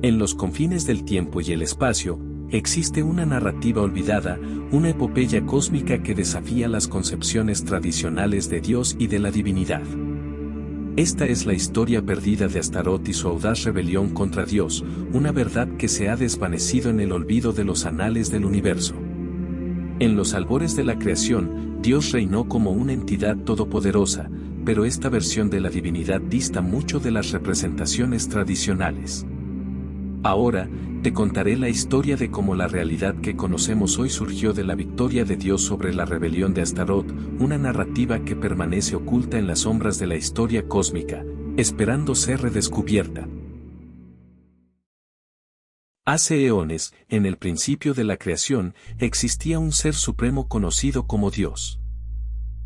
En los confines del tiempo y el espacio, existe una narrativa olvidada, una epopeya cósmica que desafía las concepciones tradicionales de Dios y de la divinidad. Esta es la historia perdida de Astaroth y su audaz rebelión contra Dios, una verdad que se ha desvanecido en el olvido de los anales del universo. En los albores de la creación, Dios reinó como una entidad todopoderosa, pero esta versión de la divinidad dista mucho de las representaciones tradicionales. Ahora, te contaré la historia de cómo la realidad que conocemos hoy surgió de la victoria de Dios sobre la rebelión de Astaroth, una narrativa que permanece oculta en las sombras de la historia cósmica, esperando ser redescubierta. Hace eones, en el principio de la creación, existía un ser supremo conocido como Dios.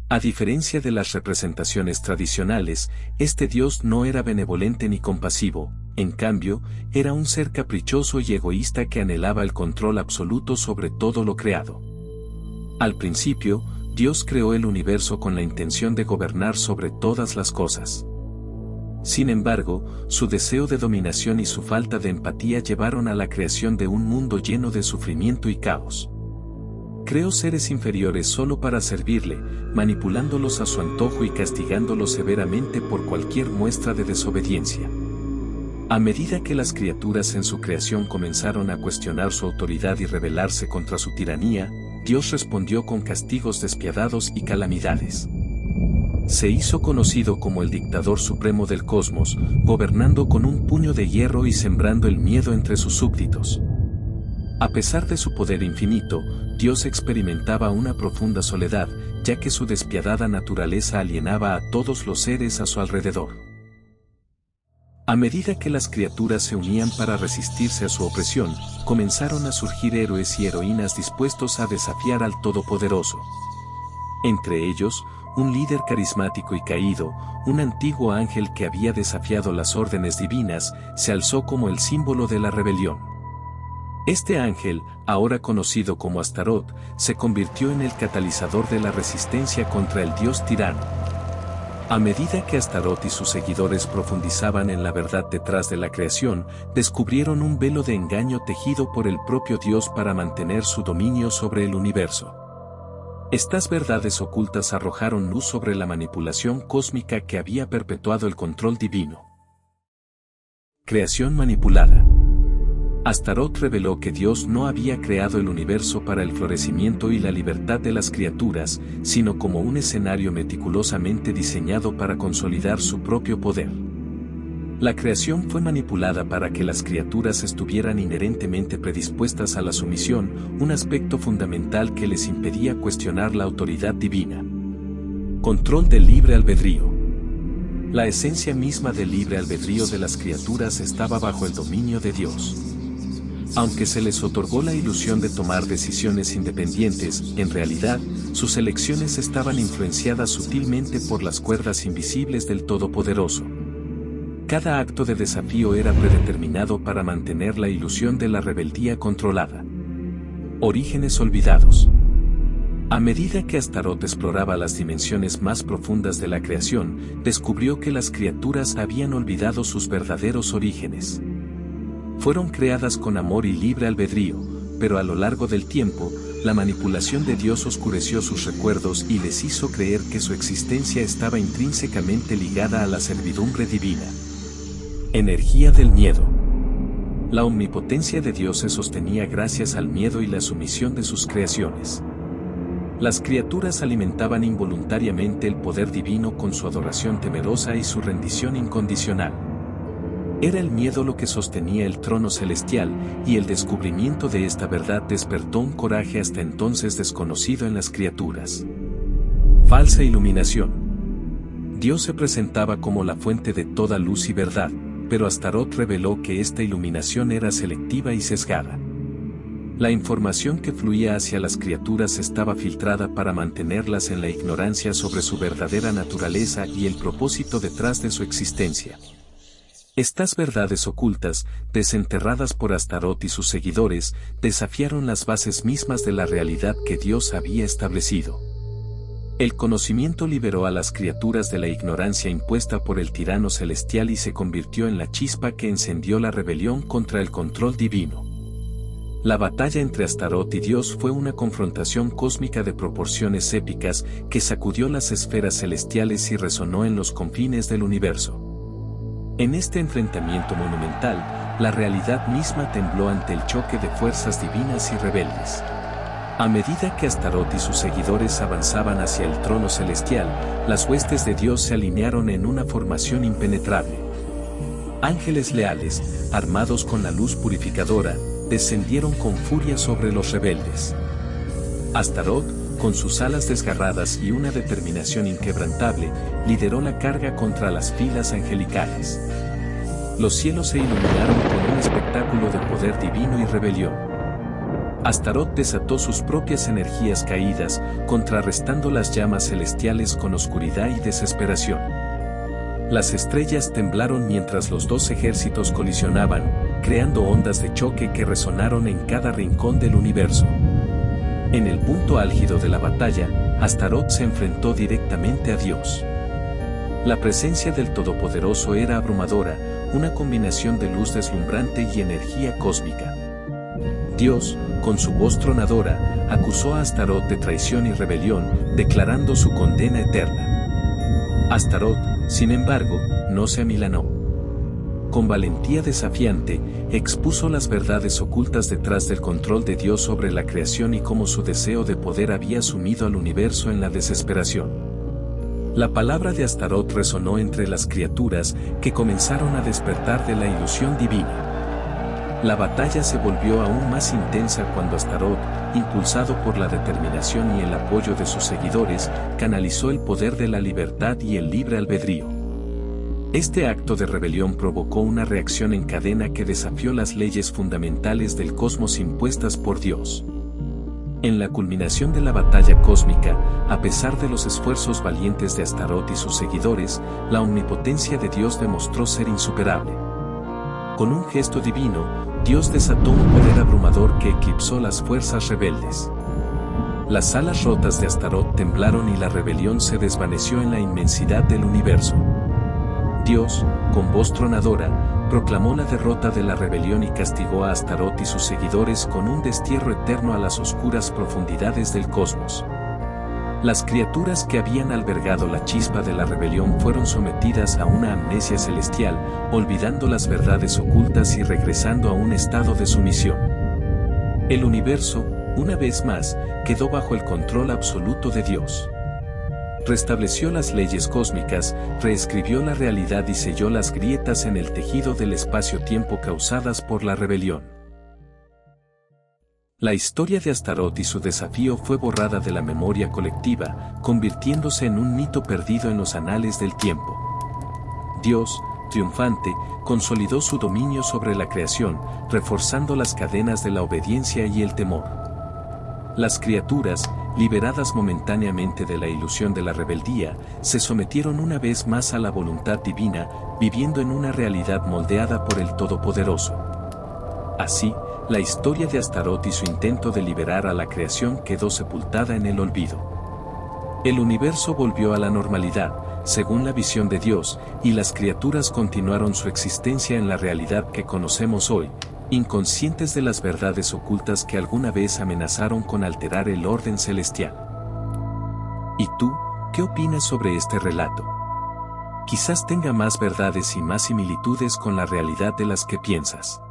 A diferencia de las representaciones tradicionales, este Dios no era benevolente ni compasivo, en cambio, era un ser caprichoso y egoísta que anhelaba el control absoluto sobre todo lo creado. Al principio, Dios creó el universo con la intención de gobernar sobre todas las cosas. Sin embargo, su deseo de dominación y su falta de empatía llevaron a la creación de un mundo lleno de sufrimiento y caos. Creó seres inferiores solo para servirle, manipulándolos a su antojo y castigándolos severamente por cualquier muestra de desobediencia. A medida que las criaturas en su creación comenzaron a cuestionar su autoridad y rebelarse contra su tiranía, Dios respondió con castigos despiadados y calamidades. Se hizo conocido como el dictador supremo del cosmos, gobernando con un puño de hierro y sembrando el miedo entre sus súbditos. A pesar de su poder infinito, Dios experimentaba una profunda soledad, ya que su despiadada naturaleza alienaba a todos los seres a su alrededor. A medida que las criaturas se unían para resistirse a su opresión, comenzaron a surgir héroes y heroínas dispuestos a desafiar al Todopoderoso. Entre ellos, un líder carismático y caído, un antiguo ángel que había desafiado las órdenes divinas, se alzó como el símbolo de la rebelión. Este ángel, ahora conocido como Astaroth, se convirtió en el catalizador de la resistencia contra el dios tirano. A medida que Astaroth y sus seguidores profundizaban en la verdad detrás de la creación, descubrieron un velo de engaño tejido por el propio Dios para mantener su dominio sobre el universo. Estas verdades ocultas arrojaron luz sobre la manipulación cósmica que había perpetuado el control divino. Creación manipulada. Astaroth reveló que Dios no había creado el universo para el florecimiento y la libertad de las criaturas, sino como un escenario meticulosamente diseñado para consolidar su propio poder. La creación fue manipulada para que las criaturas estuvieran inherentemente predispuestas a la sumisión, un aspecto fundamental que les impedía cuestionar la autoridad divina. Control del libre albedrío. La esencia misma del libre albedrío de las criaturas estaba bajo el dominio de Dios. Aunque se les otorgó la ilusión de tomar decisiones independientes, en realidad, sus elecciones estaban influenciadas sutilmente por las cuerdas invisibles del Todopoderoso. Cada acto de desafío era predeterminado para mantener la ilusión de la rebeldía controlada. Orígenes olvidados. A medida que Astaroth exploraba las dimensiones más profundas de la creación, descubrió que las criaturas habían olvidado sus verdaderos orígenes. Fueron creadas con amor y libre albedrío, pero a lo largo del tiempo, la manipulación de Dios oscureció sus recuerdos y les hizo creer que su existencia estaba intrínsecamente ligada a la servidumbre divina. Energía del miedo. La omnipotencia de Dios se sostenía gracias al miedo y la sumisión de sus creaciones. Las criaturas alimentaban involuntariamente el poder divino con su adoración temerosa y su rendición incondicional. Era el miedo lo que sostenía el trono celestial, y el descubrimiento de esta verdad despertó un coraje hasta entonces desconocido en las criaturas. Falsa iluminación. Dios se presentaba como la fuente de toda luz y verdad, pero Astaroth reveló que esta iluminación era selectiva y sesgada. La información que fluía hacia las criaturas estaba filtrada para mantenerlas en la ignorancia sobre su verdadera naturaleza y el propósito detrás de su existencia. Estas verdades ocultas, desenterradas por Astaroth y sus seguidores, desafiaron las bases mismas de la realidad que Dios había establecido. El conocimiento liberó a las criaturas de la ignorancia impuesta por el tirano celestial y se convirtió en la chispa que encendió la rebelión contra el control divino. La batalla entre Astaroth y Dios fue una confrontación cósmica de proporciones épicas que sacudió las esferas celestiales y resonó en los confines del universo. En este enfrentamiento monumental, la realidad misma tembló ante el choque de fuerzas divinas y rebeldes. A medida que Astaroth y sus seguidores avanzaban hacia el trono celestial, las huestes de Dios se alinearon en una formación impenetrable. Ángeles leales, armados con la luz purificadora, descendieron con furia sobre los rebeldes. Astaroth, con sus alas desgarradas y una determinación inquebrantable, lideró la carga contra las filas angelicales. Los cielos se iluminaron con un espectáculo de poder divino y rebelión. Astaroth desató sus propias energías caídas, contrarrestando las llamas celestiales con oscuridad y desesperación. Las estrellas temblaron mientras los dos ejércitos colisionaban, creando ondas de choque que resonaron en cada rincón del universo. En el punto álgido de la batalla, Astaroth se enfrentó directamente a Dios. La presencia del Todopoderoso era abrumadora, una combinación de luz deslumbrante y energía cósmica. Dios, con su voz tronadora, acusó a Astaroth de traición y rebelión, declarando su condena eterna. Astaroth, sin embargo, no se amilanó. Con valentía desafiante, expuso las verdades ocultas detrás del control de Dios sobre la creación y cómo su deseo de poder había sumido al universo en la desesperación. La palabra de Astaroth resonó entre las criaturas, que comenzaron a despertar de la ilusión divina. La batalla se volvió aún más intensa cuando Astaroth, impulsado por la determinación y el apoyo de sus seguidores, canalizó el poder de la libertad y el libre albedrío. Este acto de rebelión provocó una reacción en cadena que desafió las leyes fundamentales del cosmos impuestas por Dios. En la culminación de la batalla cósmica, a pesar de los esfuerzos valientes de Astaroth y sus seguidores, la omnipotencia de Dios demostró ser insuperable. Con un gesto divino, Dios desató un poder abrumador que eclipsó las fuerzas rebeldes. Las alas rotas de Astaroth temblaron y la rebelión se desvaneció en la inmensidad del universo. Dios, con voz tronadora, proclamó la derrota de la rebelión y castigó a Astaroth y sus seguidores con un destierro eterno a las oscuras profundidades del cosmos. Las criaturas que habían albergado la chispa de la rebelión fueron sometidas a una amnesia celestial, olvidando las verdades ocultas y regresando a un estado de sumisión. El universo, una vez más, quedó bajo el control absoluto de Dios. Restableció las leyes cósmicas, reescribió la realidad y selló las grietas en el tejido del espacio-tiempo causadas por la rebelión. La historia de Astaroth y su desafío fue borrada de la memoria colectiva, convirtiéndose en un mito perdido en los anales del tiempo. Dios, triunfante, consolidó su dominio sobre la creación, reforzando las cadenas de la obediencia y el temor. Las criaturas, liberadas momentáneamente de la ilusión de la rebeldía, se sometieron una vez más a la voluntad divina, viviendo en una realidad moldeada por el Todopoderoso. Así, la historia de Astaroth y su intento de liberar a la creación quedó sepultada en el olvido. El universo volvió a la normalidad, según la visión de Dios, y las criaturas continuaron su existencia en la realidad que conocemos hoy, inconscientes de las verdades ocultas que alguna vez amenazaron con alterar el orden celestial. ¿Y tú, qué opinas sobre este relato? Quizás tenga más verdades y más similitudes con la realidad de las que piensas.